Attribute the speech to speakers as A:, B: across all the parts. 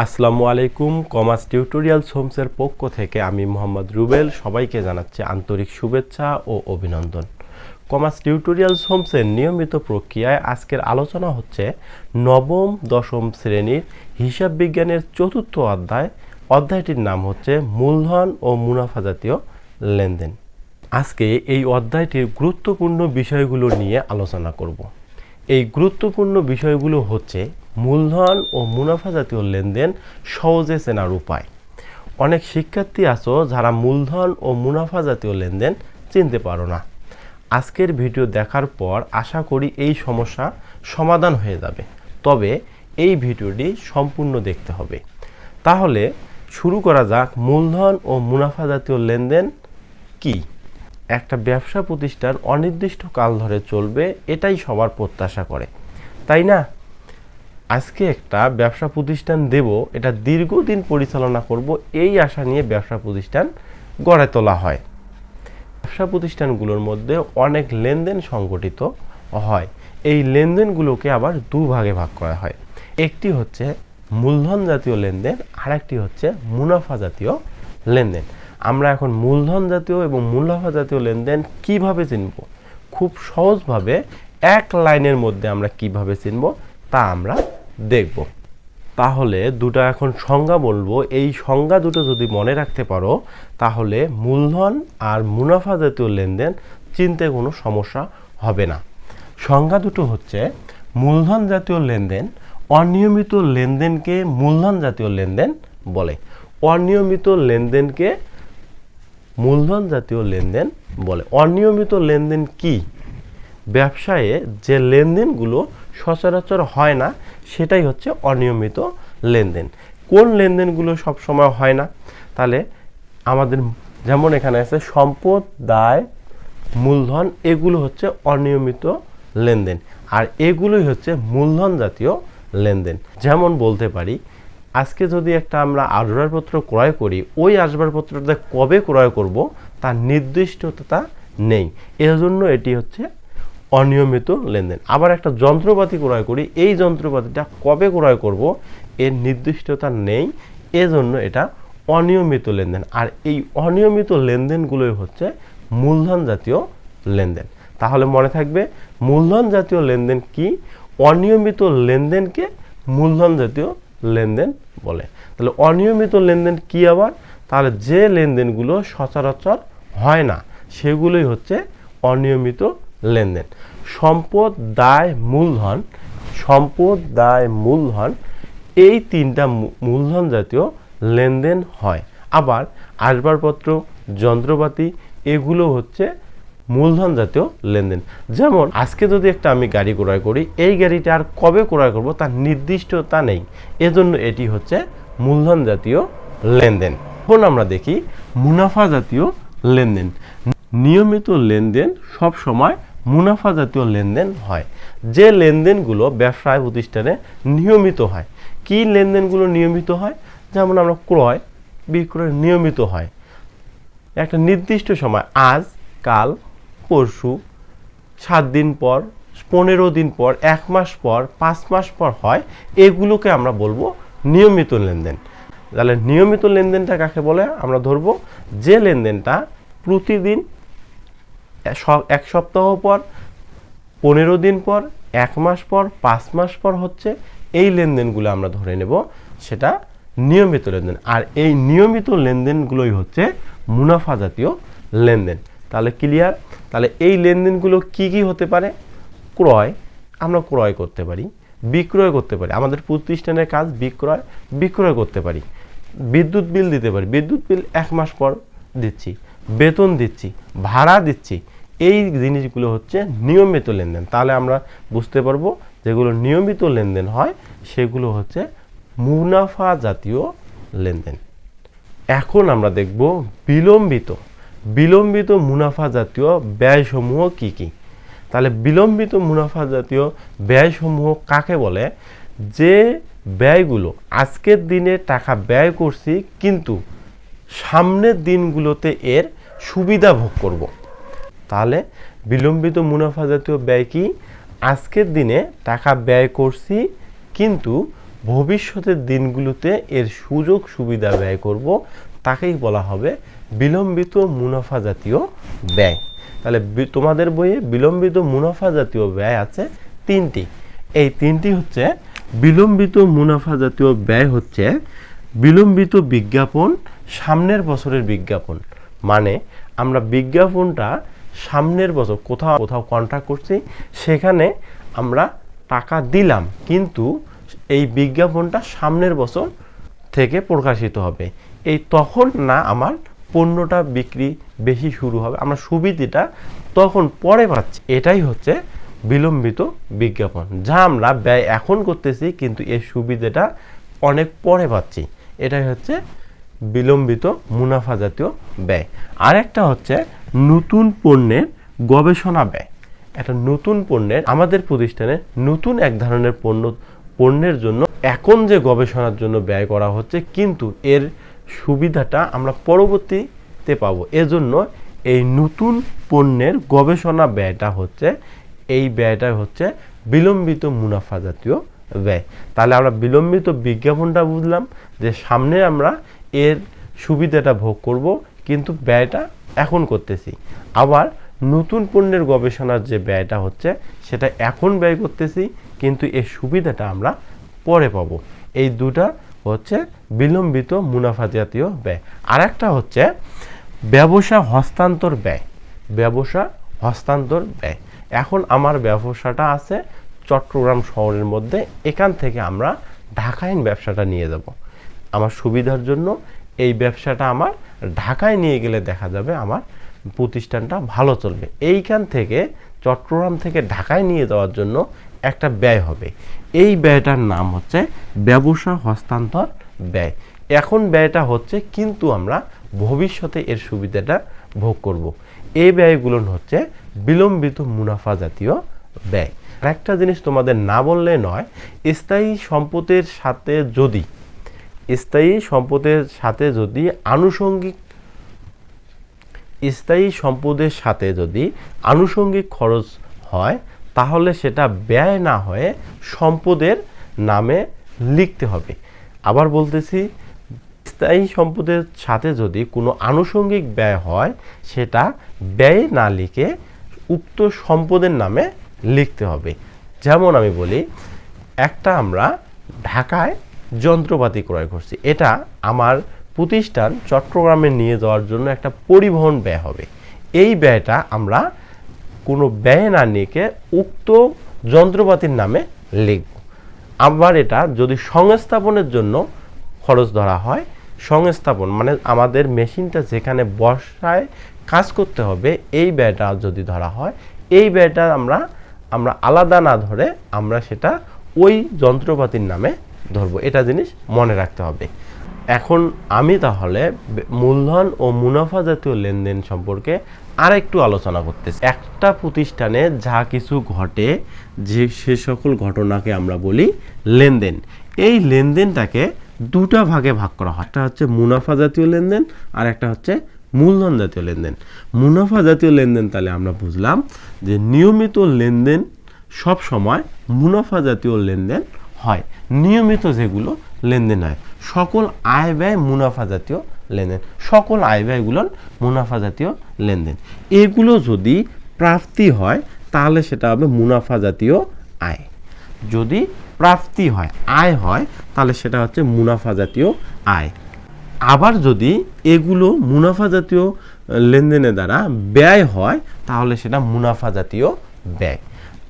A: আসসালামু আলাইকুম। Commerce tutorials হোমসের পক্ষ থেকে আমি মোহাম্মদ রুবেল সবাইকে জানাচ্ছি আন্তরিক শুভেচ্ছা ও অভিনন্দন। কমার্স টিউটোরিয়ালস হোমসের নিয়মিত প্রক্রিয়ায় আজকের আলোচনা হচ্ছে নবম-দশম শ্রেণীর হিসাব বিজ্ঞানের চতুর্থ অধ্যায়টির নাম হচ্ছে মূলধন ও মুনাফা জাতীয় লেনদেন। আজকে এই অধ্যায়টির গুরুত্বপূর্ণ বিষয়গুলো নিয়ে আলোচনা করব। এই গুরুত্বপূর্ণ বিষয়গুলো হচ্ছে মূলধন ও মুনাফা জাতীয় লেনদেন সহজে চেনার উপায়। অনেক শিক্ষার্থী আছো যারা মূলধন ও মুনাফা জাতীয় লেনদেন চিনতে পারো না। আজকের ভিডিও দেখার পর আশা করি এই সমস্যা সমাধান হয়ে যাবে, তবে এই ভিডিওটি সম্পূর্ণ দেখতে হবে। তাহলে শুরু করা যাক। মূলধন ও মুনাফা জাতীয় লেনদেন কি? একটা ব্যবসা প্রতিষ্ঠান অনির্দিষ্ট কাল ধরে চলবে, এটাই সবার প্রত্যাশা করে, তাই না? আজকে একটা ব্যবসা প্রতিষ্ঠান দেব, এটা দীর্ঘদিন পরিচালনা করব, এই আশা নিয়ে ব্যবসা প্রতিষ্ঠান গড়ে তোলা হয়। ব্যবসা প্রতিষ্ঠানগুলোর মধ্যে অনেক লেনদেন সংগঠিত হয়। এই লেনদেনগুলোকে আবার দুভাগে ভাগ করা হয়। একটি হচ্ছে মূলধন জাতীয় লেনদেন, আর একটি হচ্ছে মুনাফা জাতীয় লেনদেন। আমরা এখন মূলধন জাতীয় এবং মুনাফা জাতীয় লেনদেন কিভাবে চিনব? খুব সহজভাবে এক লাইনের মধ্যে আমরা কিভাবে চিনব তা আমরা দেখব। তাহলে দুটো এখন সংজ্ঞা বলবো। এই সংজ্ঞা দুটো যদি মনে রাখতে পারো তাহলে মূলধন আর মুনাফা জাতীয় লেনদেন চিনতে কোনো সমস্যা হবে না। সংজ্ঞা দুটো হচ্ছে, মূলধন জাতীয় লেনদেন অনিয়মিত লেনদেনকে মূলধন জাতীয় লেনদেন বলে। অনিয়মিত লেনদেনকে মূলধন জাতীয় লেনদেন বলে। অনিয়মিত লেনদেন কি? ব্যবসায়ে যে লেনদেনগুলো সচরাচর হয় না সেটাই হচ্ছে অনিয়মিত লেনদেন। কোন লেনদেনগুলো সবসময় হয় না? তাহলে আমাদের যেমন এখানে আছে সম্পদ, দায়, মূলধন, এগুলো হচ্ছে অনিয়মিত লেনদেন, আর এগুলোই হচ্ছে মূলধন জাতীয় লেনদেন। যেমন বলতে পারি, আজকে যদি একটা আমরা আসবাবপত্র ক্রয় করি, ওই আসবাবপত্রটা কবে ক্রয় করব তার নির্দিষ্টতা নেই, এজন্য এটি হচ্ছে অনিয়মিত লেনদেন। আবার একটা যন্ত্রপাতি ক্রয় করি, এই যন্ত্রপাতিটা কবে ক্রয় করব এর নির্দিষ্টতা নেই, এজন্য এটা অনিয়মিত লেনদেন। আর এই অনিয়মিত লেনদেনগুলোই হচ্ছে মূলধন জাতীয় লেনদেন। তাহলে মনে থাকবে মূলধন জাতীয় লেনদেন কি? অনিয়মিত লেনদেনকে মূলধন জাতীয় লেনদেন বলে। তাহলে অনিয়মিত লেনদেন কি আবার? তাহলে যে লেনদেনগুলো সচরাচর হয় না সেগুলোই হচ্ছে অনিয়মিত লেনদেন। সম্পদ, দায়, মূলধন, সম্পদ, দায়, মূলধন, এই তিনটা মূলধন জাতীয় লেনদেন হয়। আবার আসবাবপত্র, যন্ত্রপাতি, এগুলো হচ্ছে মূলধন জাতীয় লেনদেন। যেমন আজকে যদি একটা আমি গাড়ি ক্রয় করি, এই গাড়িটা আর কবে ক্রয় করব তার নির্দিষ্টতা নেই, এজন্য এটি হচ্ছে মূলধন জাতীয় লেনদেন। এখন আমরা দেখি মুনাফা জাতীয় লেনদেন। নিয়মিত লেনদেন সব সময় মুনাফা জাতীয় লেনদেন হয়। যে লেনদেনগুলো ব্যবসায় প্রতিষ্ঠানে নিয়মিত হয়। কি লেনদেনগুলো নিয়মিত হয়? যেমন আমরা ক্রয় বিক্রয় নিয়মিত হয় একটা নির্দিষ্ট সময়, আজ, কাল, পরশু, 7 দিন পর, 15 দিন পর, 1 মাস পর, 5 মাস পর হয়, এগুলোকে আমরা বলবো নিয়মিত লেনদেন। তাহলে নিয়মিত লেনদেনটা কাকে বলে? আমরা ধরবো যে লেনদেনটা প্রতিদিন, 1 সপ্তাহ পর, 15 দিন পর, 1 মাস পর, 5 মাস পর হচ্ছে, এই লেনদেনগুলো আমরা ধরে নেব সেটা নিয়মিত লেনদেন। আর এই নিয়মিত লেনদেনগুলোই হচ্ছে মুনাফা জাতীয় লেনদেন। তাহলে ক্লিয়ার? তাহলে এই লেনদেনগুলো কি কি হতে পারে? ক্রয়, আমরা ক্রয় করতে পারি, বিক্রয় করতে পারি, আমাদের প্রতিষ্ঠানের কাজ বিক্রয় করতে পারি, বিদ্যুৎ বিল দিতে পারি, বিদ্যুৎ বিল 1 মাস পর দিচ্ছি, বেতন দিচ্ছি, ভাড়া দিচ্ছি, এই জিনিসগুলো হচ্ছে নিয়মিত লেনদেন। তাহলে আমরা বুঝতে পারবো যেগুলো নিয়মিত লেনদেন হয় সেগুলো হচ্ছে মুনাফা জাতীয় লেনদেন। এখন আমরা দেখব বিলম্বিত মুনাফা জাতীয় ব্যয়সমূহ কি কি। তাহলে বিলম্বিত মুনাফা জাতীয় ব্যয়সমূহ কাকে বলে? যে ব্যয়গুলো আজকের দিনে টাকা ব্যয় করছি কিন্তু সামনের দিনগুলোতে এর সুবিধা ভোগ করব। তাহলে বিলম্বিত মুনাফা জাতীয় ব্যয় কি? আজকের দিনে টাকা ব্যয় করছি কিন্তু ভবিষ্যতের দিনগুলোতে এর সুযোগ সুবিধা ব্যয় করব, তাকেই বলা হবে বিলম্বিত মুনাফা জাতীয় ব্যয়। তাহলে তোমাদের বইয়ে বিলম্বিত মুনাফা জাতীয় ব্যয় আছে 3টি। এই 3টি হচ্ছে বিলম্বিত মুনাফা জাতীয় ব্যয় হচ্ছে বিলম্বিত বিজ্ঞাপন, সামনের বছরের বিজ্ঞাপন। মানে আমরা বিজ্ঞাপনটা সামনের বছর কোথাও কন্ট্রাক্ট করছি, সেখানে আমরা টাকা দিলাম, কিন্তু এই বিজ্ঞাপনটা সামনের বছর থেকে প্রকাশিত হবে। এই তখন না আমার পণ্যটা বিক্রি বেশি শুরু হবে, আমরা সুবিধাটা তখন পরে পাচ্ছি। এটাই হচ্ছে বিলম্বিত বিজ্ঞাপন, যা আমরা ব্যয় এখন করতেছি কিন্তু এর সুবিধাটা অনেক পরে পাচ্ছি। এটাই হচ্ছে বিলম্বিত মুনাফা জাতীয় ব্যয়। আর একটা হচ্ছে নতুন পণ্যের গবেষণা ব্যয়। একটা নতুন পণ্যের, আমাদের প্রতিষ্ঠানে নতুন এক ধরনের পণ্যের জন্য এখন যে গবেষণার জন্য ব্যয় করা হচ্ছে, কিন্তু এর সুবিধাটা আমরা পরবর্তীতে পাবো। এজন্য এই নতুন পণ্যের গবেষণা ব্যয়টা হচ্ছে, এই ব্যয়টা হচ্ছে বিলম্বিত মুনাফা জাতীয় ব্যয়। তাহলে আমরা বিলম্বিত বিজ্ঞাপনটা বুঝলাম যে সামনে আমরা এর সুবিধাটা ভোগ করব, কিন্তু ব্যয়টা এখন করতেছি। আবার নতুন পণ্যের গবেষণার যে ব্যয়টা হচ্ছে, সেটা এখন ব্যয় করতেছি, কিন্তু এর সুবিধাটা আমরা পরে পাবো। এই দুটা হচ্ছে বিলম্বিত মুনাফা জাতীয় ব্যয়। আর একটা হচ্ছে ব্যবসা হস্তান্তর ব্যয়। ব্যবসা হস্তান্তর ব্যয়, এখন আমার ব্যবসাটা আছে চট্টগ্রাম শহরের মধ্যে, এখান থেকে আমরা ঢাকায় ব্যবসাটা নিয়ে যাব। আমার সুবিধার জন্য এই ব্যবসাটা আমার ঢাকায় নিয়ে গেলে দেখা যাবে আমার প্রতিষ্ঠানটা ভালো চলবে। এইখান থেকে চট্টগ্রাম থেকে ঢাকায় নিয়ে যাওয়ার জন্য একটা ব্যয় হবে। এই ব্যয়টার নাম হচ্ছে ব্যবসা হস্তান্তর ব্যয়। এখন ব্যয়টা হচ্ছে, কিন্তু আমরা ভবিষ্যতে এর সুবিধাটা ভোগ করব। এই ব্যয়গুলো হচ্ছে বিলম্বিত মুনাফা জাতীয় ব্যয়। আরেকটা জিনিস তোমাদের না বললে নয়, স্থায়ী সম্পদের সাথে যদি আনুষঙ্গিক খরচ হয়, তাহলে সেটা ব্যয় না হয়ে সম্পদের নামে লিখতে হবে। আবার বলতেছি, স্থায়ী সম্পদের সাথে যদি কোনো আনুষঙ্গিক ব্যয় হয়, সেটা ব্যয় না লিখে উক্ত সম্পদের নামে লিখতে হবে। যেমন আমি বলি, একটা আমরা ঢাকায় যন্ত্রপাতি ক্রয় করছি, এটা আমার প্রতিষ্ঠান চট্টগ্রামে নিয়ে যাওয়ার জন্য একটা পরিবহন ব্যয় হবে। এই ব্যয়টা আমরা কোনো ব্যয় না লিখে উক্ত যন্ত্রপাতির নামে লিখব। আবার এটা যদি সংস্থাপনের জন্য খরচ ধরা হয়, সংস্থাপন মানে আমাদের মেশিনটা যেখানে বসায় কাজ করতে হবে, এই ব্যয়টা যদি ধরা হয়, এই ব্যয়টা আমরা আলাদা না ধরে আমরা সেটা ওই যন্ত্রপাতির নামে ধরবো। এটা জিনিস মনে রাখতে হবে। এখন আমি তাহলে মূলধন ও মুনাফা জাতীয় লেনদেন সম্পর্কে আর একটু আলোচনা করতেছি। একটা প্রতিষ্ঠানে যা কিছু ঘটে, সে সকল ঘটনাকে আমরা বলি লেনদেন। এই লেনদেনটাকে দুটা ভাগে ভাগ করা হয়। একটা হচ্ছে মুনাফা জাতীয় লেনদেন, আর একটা হচ্ছে মূলধন জাতীয় লেনদেন। মুনাফা জাতীয় লেনদেন তাহলে আমরা বুঝলাম যে নিয়মিত লেনদেন সব সময় মুনাফা জাতীয় লেনদেন হয়। নিয়মিত যেগুলো লেনদেন হয়, সকল আয় ব্যয় মুনাফা জাতীয় লেনদেন, সকল আয় ব্যয়গুলো মুনাফা জাতীয় লেনদেন। এগুলো যদি প্রাপ্তি হয়, তাহলে সেটা হবে মুনাফা জাতীয় আয়। যদি প্রাপ্তি হয়, আয় হয়, তাহলে সেটা হচ্ছে মুনাফা জাতীয় আয়। আবার যদি এগুলো মুনাফা জাতীয় লেনদেনের দ্বারা ব্যয় হয়, তাহলে সেটা মুনাফা জাতীয় ব্যয়।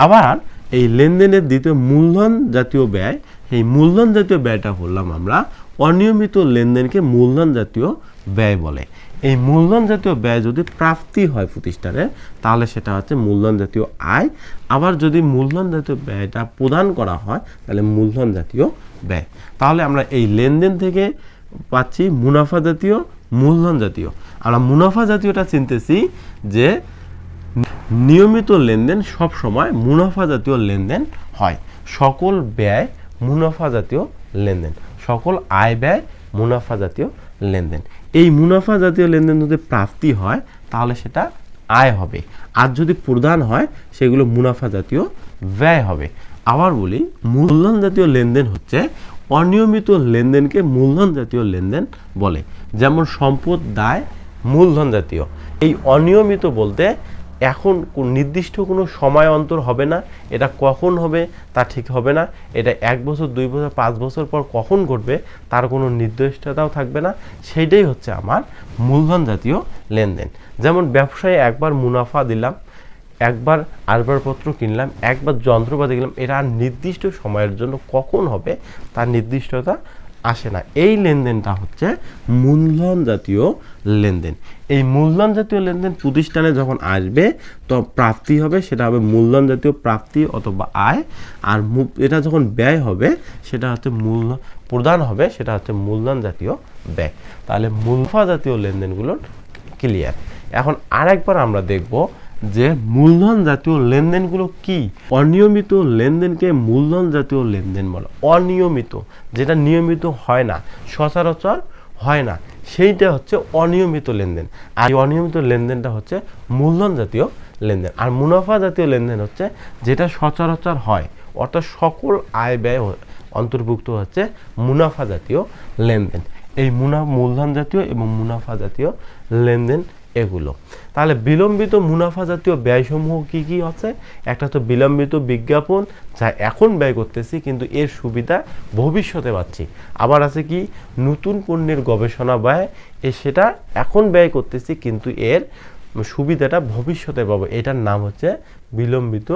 A: আবার এই লেনদেনের দ্বিতীয় মূলধন জাতীয় ব্যয়, এই মূলধন জাতীয় ব্যয়টা বললাম আমরা অনিয়মিত লেনদেনকে মূলধন জাতীয় ব্যয় বলে। এই মূলধন জাতীয় ব্যয় যদি প্রাপ্তি হয় প্রতিষ্ঠানের, তাহলে সেটা হচ্ছে মূলধন জাতীয় আয়। আবার যদি মূলধন জাতীয় ব্যয়টা প্রদান করা হয়, তাহলে মূলধন জাতীয় ব্যয়। তাহলে আমরা এই লেনদেন থেকে পাচ্ছি মুনাফা জাতীয়, মূলধন জাতীয়। আমরা মুনাফা জাতীয়টা চিনতেছি যে নিয়মিত লেনদেন সব সময় মুনাফা জাতীয় লেনদেন হয়। সকল ব্যয় মুনাফা জাতীয় লেনদেন, সকল আয় ব্যয় মুনাফা জাতীয় লেনদেন। এই মুনাফা জাতীয় লেনদেন যদি প্রাপ্তি হয়, তাহলে সেটা আয় হবে। আর যদি প্রদান হয়, সেগুলো মুনাফা জাতীয় ব্যয় হবে। আবার বলি, মূলধন জাতীয় লেনদেন হচ্ছে অনিয়মিত লেনদেনকে মূলধন জাতীয় লেনদেন বলে। যেমন সম্পদ, দায়, মূলধন জাতীয়। এই অনিয়মিত বলতে এখন নির্দিষ্ট কোনো সময় অন্তর হবে না, এটা কখন হবে তা ঠিক হবে না, এটা 1 বছর 2 বছর 5 বছর পর কখন ঘটবে তার কোনো নির্দিষ্টতাও থাকবে না, সেইটাই হচ্ছে আমার মূলধন জাতীয় লেনদেন। যেমন ব্যবসায় একবার মুনাফা দিলাম, একবার আসবাবপত্র কিনলাম, একবার যন্ত্রপাতি কিনলাম, এটা আর নির্দিষ্ট সময়ের জন্য কখন হবে তার নির্দিষ্টতা আসে না। এই লেনদেনটা হচ্ছে মূলধন জাতীয় লেনদেন। এই মূলধন জাতীয় লেনদেন প্রতিষ্ঠানে যখন আসবে তো প্রাপ্তি হবে, সেটা হবে মূলধন জাতীয় প্রাপ্তি অথবা আয়। আর এটা যখন ব্যয় হবে সেটা হচ্ছে প্রদান হবে, সেটা হচ্ছে মূলধন জাতীয় ব্যয়। তাহলে মুনাফা জাতীয় লেনদেনগুলোর ক্লিয়ার। এখন আরেকবার আমরা দেখব যে মূলধন জাতীয় লেনদেনগুলো কি। অনিয়মিত লেনদেনকে মূলধন জাতীয় লেনদেন বলে। অনিয়মিত, যেটা নিয়মিত হয় না, সচরাচর হয় না, সেইটা হচ্ছে অনিয়মিত লেনদেন। আর এই অনিয়মিত লেনদেনটা হচ্ছে মূলধন জাতীয় লেনদেন। আর মুনাফা জাতীয় লেনদেন হচ্ছে যেটা সচরাচর হয়, অর্থাৎ সকল আয় ব্যয় অন্তর্ভুক্ত হচ্ছে মুনাফা জাতীয় লেনদেন। এই মূলধন জাতীয় এবং মুনাফা জাতীয় লেনদেন এগুলো। তাহলে বিলম্বিত মুনাফা জাতীয় ব্যয়সমূহ কি কি আছে? একটা তো বিলম্বিত বিজ্ঞাপন, যা এখন ব্যয় করতেছি কিন্তু এর সুবিধা ভবিষ্যতে পাচ্ছি। আবার আছে কি নতুন পণ্যের গবেষণা ব্যয়, সেটা এখন ব্যয় করতেছি কিন্তু এর সুবিধাটা ভবিষ্যতে পাবো, এটার নাম হচ্ছে বিলম্বিত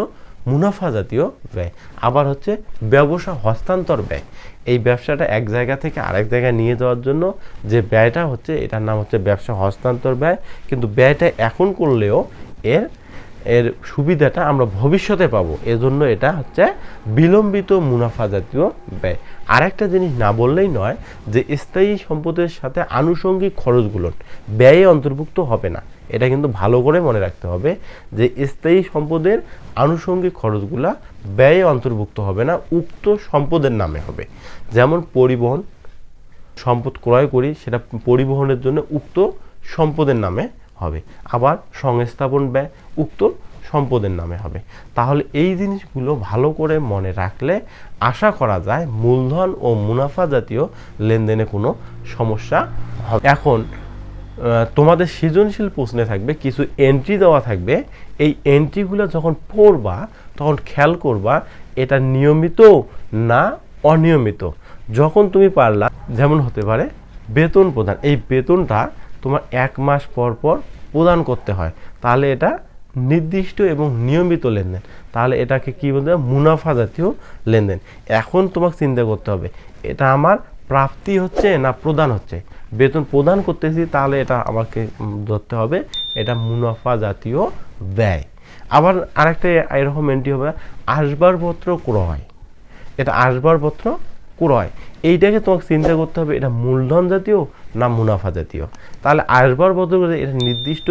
A: মুনাফা জাতীয় ব্যয়। আবার হচ্ছে ব্যবসা হস্তান্তর ব্যয়। এই ব্যবসাটা এক জায়গা থেকে আরেক জায়গায় নিয়ে যাওয়ার জন্য যে ব্যয়টা হচ্ছে এটার নাম হচ্ছে ব্যবসা হস্তান্তর ব্যয়, কিন্তু ব্যয়টা এখন করলেও এর সুবিধাটা আমরা ভবিষ্যতে পাবো, এজন্য এটা হচ্ছে বিলম্বিত মুনাফা জাতীয় ব্যয়। আরেকটা জিনিস না বললেই নয় যে স্থায়ী সম্পদের সাথে আনুষঙ্গিক খরচগুলো ব্যয়ে অন্তর্ভুক্ত হবে না। এটা কিন্তু ভালো করে মনে রাখতে হবে যে স্থায়ী সম্পদের আনুষঙ্গিক খরচগুলা ব্যয়ে অন্তর্ভুক্ত হবে না, উক্ত সম্পদের নামে হবে। যেমন পরিবহন, সম্পদ ক্রয় করি, সেটা পরিবহনের জন্য উক্ত সম্পদের নামে হবে। আবার সংস্থাপন ব্যয় উক্ত সম্পদের নামে হবে। তাহলে এই জিনিসগুলো ভালো করে মনে রাখলে আশা করা যায় মূলধন ও মুনাফা জাতীয় লেনদেনে কোনো সমস্যা হবে। এখন তোমাদের সৃজনশীল প্রশ্নে থাকবে কিছু এন্ট্রি দেওয়া থাকবে। এই এন্ট্রিগুলো যখন পড়বা তখন খেয়াল করবা এটা নিয়মিত না অনিয়মিত। যখন তুমি পারলা, যেমন হতে পারে বেতন প্রদান, এই বেতনটা তোমার 1 মাস পর পর প্রদান করতে হয়, তাহলে এটা নির্দিষ্ট এবং নিয়মিত লেনদেন। তাহলে এটাকে কি বলতে হবে? মুনাফা জাতীয় লেনদেন। এখন তোমাকে চিন্তা করতে হবে এটা আমার প্রাপ্তি হচ্ছে না প্রদান হচ্ছে। বেতন প্রদান করতেছি তাহলে এটা আমাকে ধরতে হবে এটা মুনাফা জাতীয় ব্যয়। আবার আরেকটা এরকম এন্ট্রি হবে আসবাবপত্র ক্রয়, এটা আসবাবপত্র ক্রয়, এইটাকে তোমাকে চিন্তা করতে হবে এটা মূলধন জাতীয় না মুনাফা জাতীয়। তাহলে আসবাবপত্র এটা নির্দিষ্ট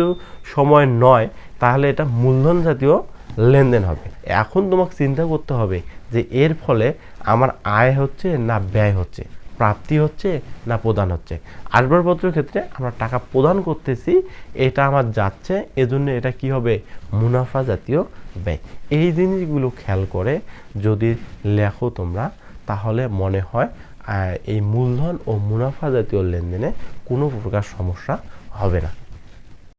A: সময় নয়, তাহলে এটা মূলধন জাতীয় লেনদেন হবে। এখন তোমাকে চিন্তা করতে হবে যে এর ফলে আমার আয় হচ্ছে না ব্যয় হচ্ছে, প্রাপ্তি হচ্ছে না প্রদান হচ্ছে। আসবাবপত্রের ক্ষেত্রে আমরা টাকা প্রদান করতেছি, এটা আমার যাচ্ছে, এজন্য এটা কি হবে? মুনাফা জাতীয় ব্যয়। এই জিনিসগুলো খেয়াল করে যদি লেখো তোমরা, তাহলে মনে হয় এই মূলধন ও মুনাফা জাতীয় লেনদেনে কোনো প্রকার সমস্যা হবে না।